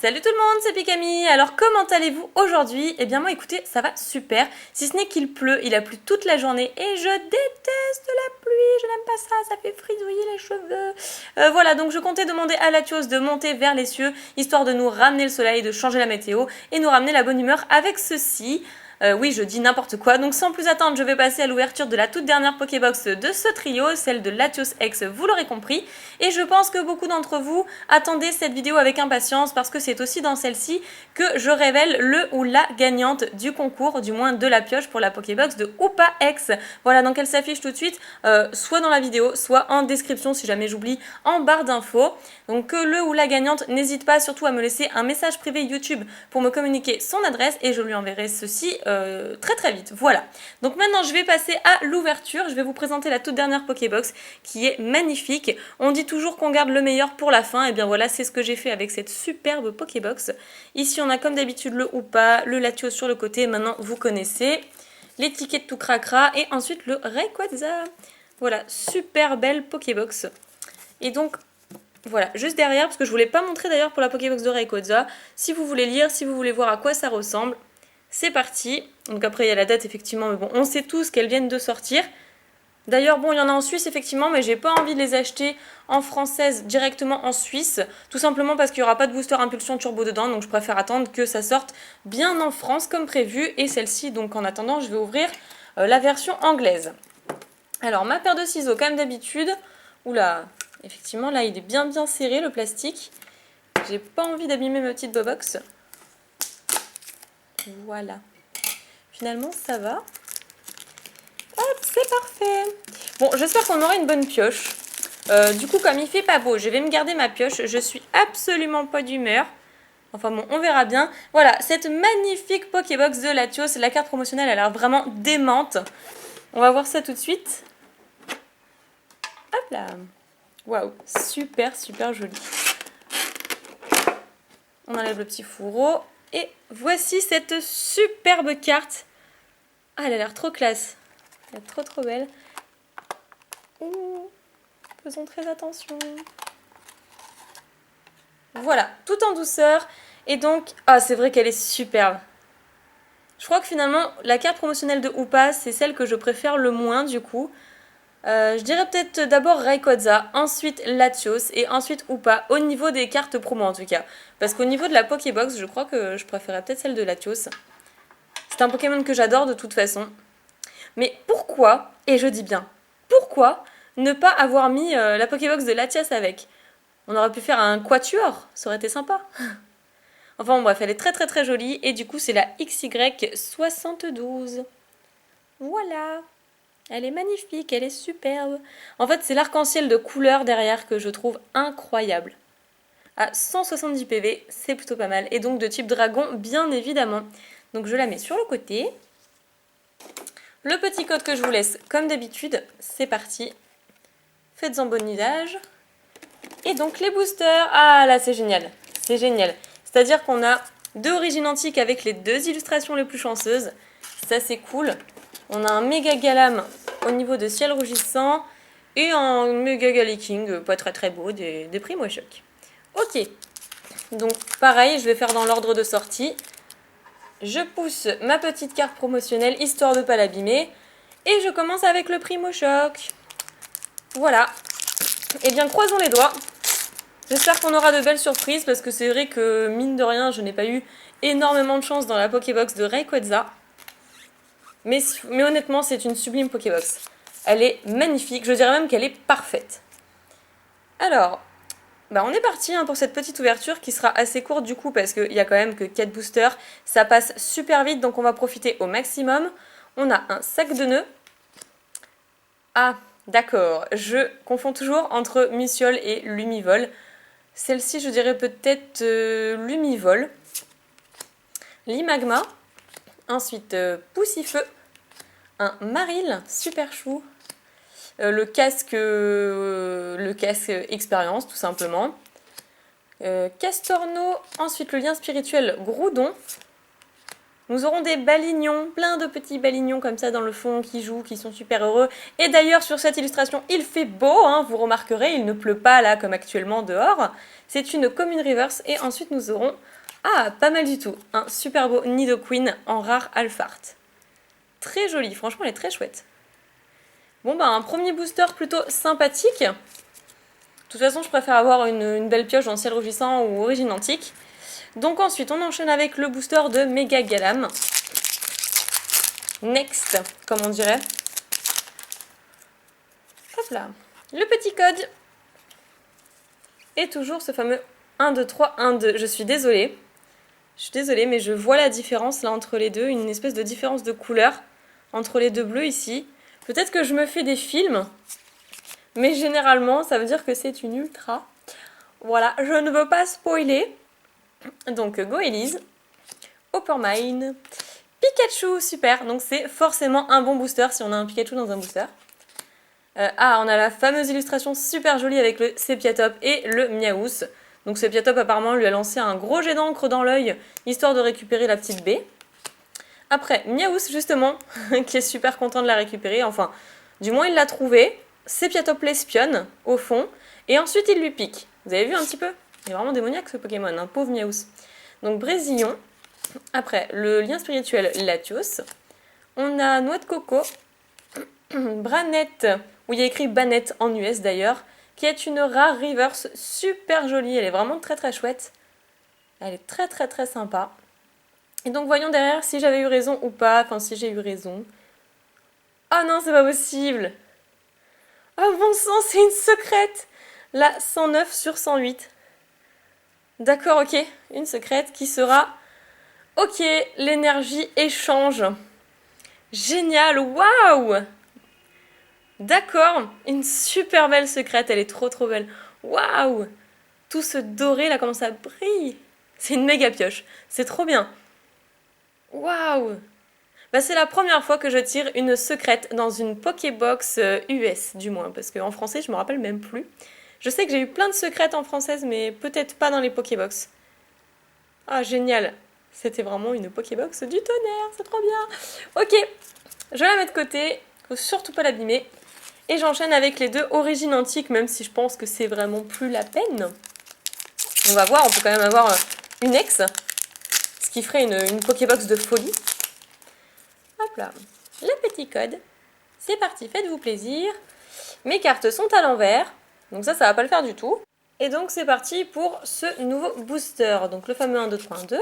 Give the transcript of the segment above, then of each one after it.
Salut tout le monde, c'est Pikami. Alors comment allez-vous aujourd'hui? Eh bien moi écoutez, ça va super. Si ce n'est qu'il pleut, il a plu toute la journée et je déteste la pluie, je n'aime pas ça, ça fait frisouiller les cheveux. Voilà, donc je comptais demander à Latios de monter vers les cieux, histoire de nous ramener le soleil, de changer la météo et nous ramener la bonne humeur avec ceci. Oui, je dis n'importe quoi. Donc sans plus attendre, je vais passer à l'ouverture de la toute dernière Pokébox de ce trio, celle de Latios X, vous l'aurez compris. Et je pense que beaucoup d'entre vous attendaient cette vidéo avec impatience parce que c'est aussi dans celle-ci que je révèle le ou la gagnante du concours, du moins de la pioche pour la Pokébox de Hoopa X. Voilà, donc elle s'affiche tout de suite, soit dans la vidéo, soit en description si jamais j'oublie, en barre d'infos. Donc que le ou la gagnante n'hésite pas surtout à me laisser un message privé YouTube pour me communiquer son adresse et je lui enverrai ceci très très vite. Voilà. Donc maintenant je vais passer à l'ouverture. Je vais vous présenter la toute dernière Pokébox qui est magnifique. On dit toujours qu'on garde le meilleur pour la fin. Et bien voilà, c'est ce que j'ai fait avec cette superbe Pokébox. Ici on a comme d'habitude le Hoopa, le Latios sur le côté. Maintenant vous connaissez. L'étiquette tout cracra et ensuite le Rayquaza. Voilà, super belle Pokébox. Et donc voilà, juste derrière, parce que je ne voulais pas montrer d'ailleurs pour la Pokébox de Rayquaza. Si vous voulez lire, si vous voulez voir à quoi ça ressemble, c'est parti. Donc après il y a la date effectivement, mais bon, on sait tous qu'elles viennent de sortir. D'ailleurs, bon, il y en a en Suisse effectivement, mais j'ai pas envie de les acheter en française directement en Suisse, tout simplement parce qu'il n'y aura pas de booster impulsion turbo dedans, donc je préfère attendre que ça sorte bien en France comme prévu. Et celle-ci, donc en attendant, je vais ouvrir la version anglaise. Alors, ma paire de ciseaux, comme d'habitude. Oula, effectivement, là, il est bien serré, le plastique. J'ai pas envie d'abîmer ma petite bobox. Voilà. Finalement, ça va. Hop, c'est parfait. Bon, j'espère qu'on aura une bonne pioche. Du coup, comme il fait pas beau, je vais me garder ma pioche. Je suis absolument pas d'humeur. Enfin bon, on verra bien. Voilà, cette magnifique Pokébox de Latios. La carte promotionnelle a l'air vraiment démente. On va voir ça tout de suite. Hop là. Waouh, super joli. On enlève le petit fourreau. Et voici cette superbe carte. Ah, elle a l'air trop classe. Elle est trop belle. Ouh, faisons très attention. Voilà, tout en douceur. Et donc, ah, c'est vrai qu'elle est superbe. Je crois que finalement, la carte promotionnelle de Hoopa, c'est celle que je préfère le moins du coup. Je dirais peut-être d'abord Rayquaza, ensuite Latios et ensuite Hoopa, au niveau des cartes promo en tout cas. Parce qu'au niveau de la Pokébox, je crois que je préférais peut-être celle de Latios. C'est un Pokémon que j'adore de toute façon. Mais pourquoi, et je dis bien, pourquoi ne pas avoir mis la Pokébox de Latias avec? On aurait pu faire un quatuor, ça aurait été sympa. Enfin bon, bref, elle est très jolie et du coup c'est la XY72. Voilà. Elle est magnifique, elle est superbe. En fait, c'est l'arc-en-ciel de couleurs derrière que je trouve incroyable. À 170 PV, c'est plutôt pas mal. Et donc de type dragon, bien évidemment. Donc je la mets sur le côté. Le petit code que je vous laisse, comme d'habitude, c'est parti. Faites-en bon usage. Et donc les boosters, ah là c'est génial. C'est génial. C'est-à-dire qu'on a deux origines antiques avec les deux illustrations les plus chanceuses. Ça c'est cool. On a un méga galam au niveau de ciel rougissant et un méga galeking pas très beau des Primo Choc. Ok, donc pareil, je vais faire dans l'ordre de sortie. Je pousse ma petite carte promotionnelle histoire de ne pas l'abîmer et je commence avec le Primo Choc. Voilà. Et bien croisons les doigts. J'espère qu'on aura de belles surprises parce que c'est vrai que mine de rien, je n'ai pas eu énormément de chance dans la Pokébox de Rayquaza. Mais honnêtement, c'est une sublime Pokébox. Elle est magnifique, je dirais même qu'elle est parfaite. Alors, on est parti pour cette petite ouverture qui sera assez courte du coup parce qu'il n'y a quand même que 4 boosters. Ça passe super vite, donc on va profiter au maximum. On a un sac de nœuds. Ah, d'accord, je confonds toujours entre Muciole et Lumivol. Celle-ci, je dirais peut-être Lumivol. Limagma. Ensuite, Poussifeu. Un Maril, super chou. Le casque expérience, tout simplement. Castorno, ensuite le lien spirituel Groudon. Nous aurons des balignons, plein de petits balignons comme ça dans le fond qui jouent, qui sont super heureux. Et d'ailleurs sur cette illustration, il fait beau, hein, vous remarquerez, il ne pleut pas là comme actuellement dehors. C'est une commune reverse et ensuite nous aurons, ah pas mal du tout, un super beau Nidoqueen en rare Alphart. Très joli, franchement elle est très chouette. Bon bah un premier booster plutôt sympathique. De toute façon je préfère avoir une belle pioche dans Ciel Rougissant ou Origine Antique. Donc ensuite, on enchaîne avec le booster de Mega Galam. Next, comme on dirait. Hop là. Le petit code. Et toujours ce fameux 1, 2, 3, 1, 2. Je suis désolée. Mais je vois la différence là entre les deux. Une espèce de différence de couleur entre les deux bleus ici. Peut-être que je me fais des films. Mais généralement, ça veut dire que c'est une ultra. Voilà, je ne veux pas spoiler. Donc Goélise, Oppermine, Pikachu, super, donc c'est forcément un bon booster si on a un Pikachu dans un booster. On a la fameuse illustration super jolie avec le Sepiatop et le Miaouss. Donc Sepiatop apparemment lui a lancé un gros jet d'encre dans l'œil, histoire de récupérer la petite baie. Après, Miaouss justement, qui est super content de la récupérer, enfin, du moins il l'a trouvé. Sepiatop l'espionne, au fond, et ensuite il lui pique. Vous avez vu un petit peu? Il est vraiment démoniaque ce Pokémon, un pauvre Miaouss. Donc Brésillon. Après, le lien spirituel Latios. On a Noix de Coco. Branette, où il y a écrit Banette en US d'ailleurs, qui est une rare reverse super jolie. Elle est vraiment très très chouette. Elle est très très très sympa. Et donc voyons derrière si j'avais eu raison ou pas. Enfin, si j'ai eu raison. Ah non, c'est pas possible. Ah bon sang, c'est une secrète. La 109 sur 108. D'accord, ok. Une secrète qui sera... Ok, l'énergie échange. Génial, waouh! D'accord, une super belle secrète, elle est trop trop belle. Waouh! Tout ce doré là, comment ça brille! C'est une méga pioche, c'est trop bien. Waouh! Bah, c'est la première fois que je tire une secrète dans une Pokébox US, du moins, parce qu'en français, je me rappelle même plus. Je sais que j'ai eu plein de secrètes en française, mais peut-être pas dans les Pokébox. Ah, génial! C'était vraiment une Pokébox du tonnerre, c'est trop bien! Ok, je la mets de côté, faut surtout pas l'abîmer. Et j'enchaîne avec les deux origines antiques, même si je pense que c'est vraiment plus la peine. On va voir, on peut quand même avoir une ex, ce qui ferait une Pokébox de folie. Hop là, le petit code. C'est parti, faites-vous plaisir. Mes cartes sont à l'envers, donc ça va pas le faire du tout. Et donc c'est parti pour ce nouveau booster, donc le fameux 1, 2, 3, 1, 2.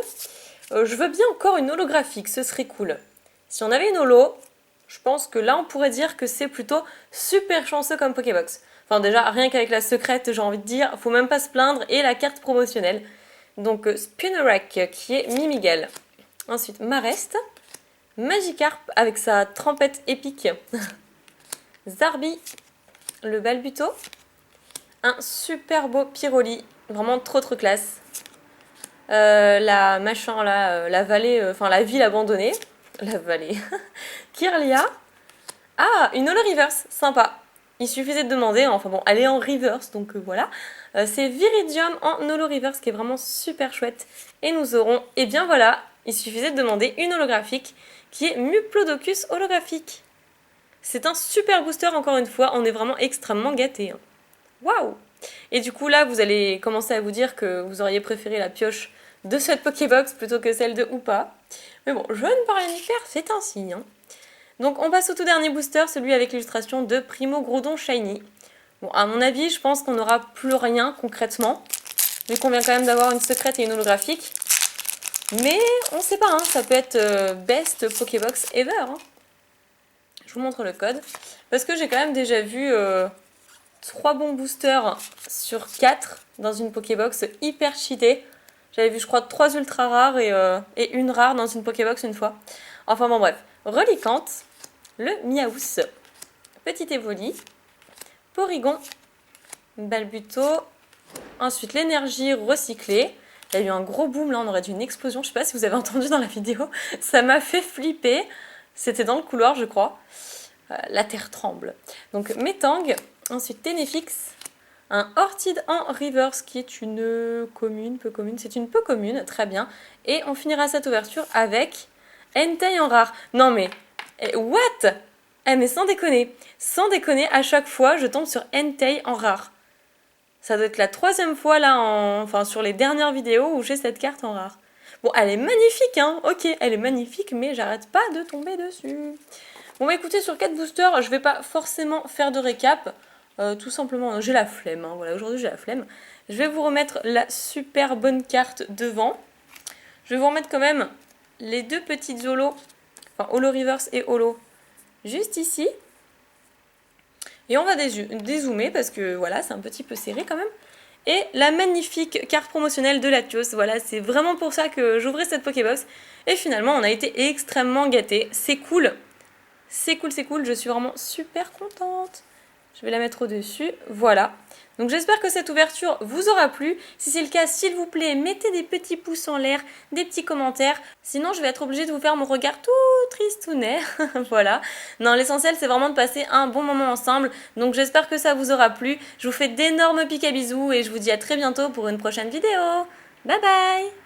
Je veux bien encore une holographique, ce serait cool. Si on avait une holo, je pense que là on pourrait dire que c'est plutôt super chanceux comme Pokébox. Enfin déjà, rien qu'avec la secrète, j'ai envie de dire, faut même pas se plaindre, et la carte promotionnelle. Donc Spinarak qui est Mimigel. Ensuite Marest, Magikarp avec sa trempette épique, Zarbi, le Balbuto, un super beau Pyroli, vraiment trop trop classe. La machin là, la vallée, enfin la ville abandonnée, la vallée, Kirlia. Ah, une holo reverse, sympa. Il suffisait de demander, enfin bon, elle est en reverse, donc voilà. C'est Viridium en holo reverse qui est vraiment super chouette. Et nous aurons, et bien voilà, il suffisait de demander une holographique qui est Muplodocus holographique. C'est un super booster encore une fois, on est vraiment extrêmement gâtés. Waouh! Et du coup là, vous allez commencer à vous dire que vous auriez préféré la pioche de cette Pokébox plutôt que celle de Hoopa. Mais bon, je ne peux rien y faire, c'est un signe. Hein. Donc on passe au tout dernier booster, celui avec l'illustration de Primo Groudon Shiny. Bon, à mon avis, je pense qu'on n'aura plus rien concrètement, vu qu'on vient quand même d'avoir une secrète et une holographique. Mais on sait pas, hein, ça peut être best Pokébox ever. Hein. Je vous montre le code, parce que j'ai quand même déjà vu 3 bons boosters sur 4 dans une Pokébox hyper cheatée. J'avais vu, je crois, 3 ultra rares et une rare dans une Pokébox une fois. Enfin bon, bref. Reliquante, le Miaouss, Petit Évoli, Porygon, Balbuto, ensuite l'énergie recyclée. Il y a eu un gros boom là, on aurait dû une explosion. Je sais pas si vous avez entendu dans la vidéo, ça m'a fait flipper. C'était dans le couloir, je crois. La terre tremble. Donc Metang, ensuite Ténéfix, un Orchid en reverse qui est une commune, peu commune, c'est une peu commune, très bien. Et on finira cette ouverture avec Entei en rare. Non mais, what? Eh mais sans déconner, à chaque fois je tombe sur Entei en rare. Ça doit être la 3e fois là, enfin sur les dernières vidéos où j'ai cette carte en rare. Bon, elle est magnifique, hein, ok, elle est magnifique, mais j'arrête pas de tomber dessus. Bon bah écoutez, sur 4 boosters, je vais pas forcément faire de récap. Tout simplement, j'ai la flemme, hein, voilà, aujourd'hui j'ai la flemme. Je vais vous remettre la super bonne carte devant. Je vais vous remettre quand même les 2 petites holos, enfin holo reverse et holo, juste ici. Et on va dézoomer parce que voilà, c'est un petit peu serré quand même. Et la magnifique carte promotionnelle de Latios, voilà, c'est vraiment pour ça que j'ouvrais cette Pokébox. Et finalement, on a été extrêmement gâtés. C'est cool, c'est cool, je suis vraiment super contente. Je vais la mettre au-dessus, voilà. Donc j'espère que cette ouverture vous aura plu. Si c'est le cas, s'il vous plaît, mettez des petits pouces en l'air, des petits commentaires. Sinon, je vais être obligée de vous faire mon regard tout tristounet. Voilà. Non, l'essentiel, c'est vraiment de passer un bon moment ensemble. Donc j'espère que ça vous aura plu. Je vous fais d'énormes pics à bisous et je vous dis à très bientôt pour une prochaine vidéo. Bye bye!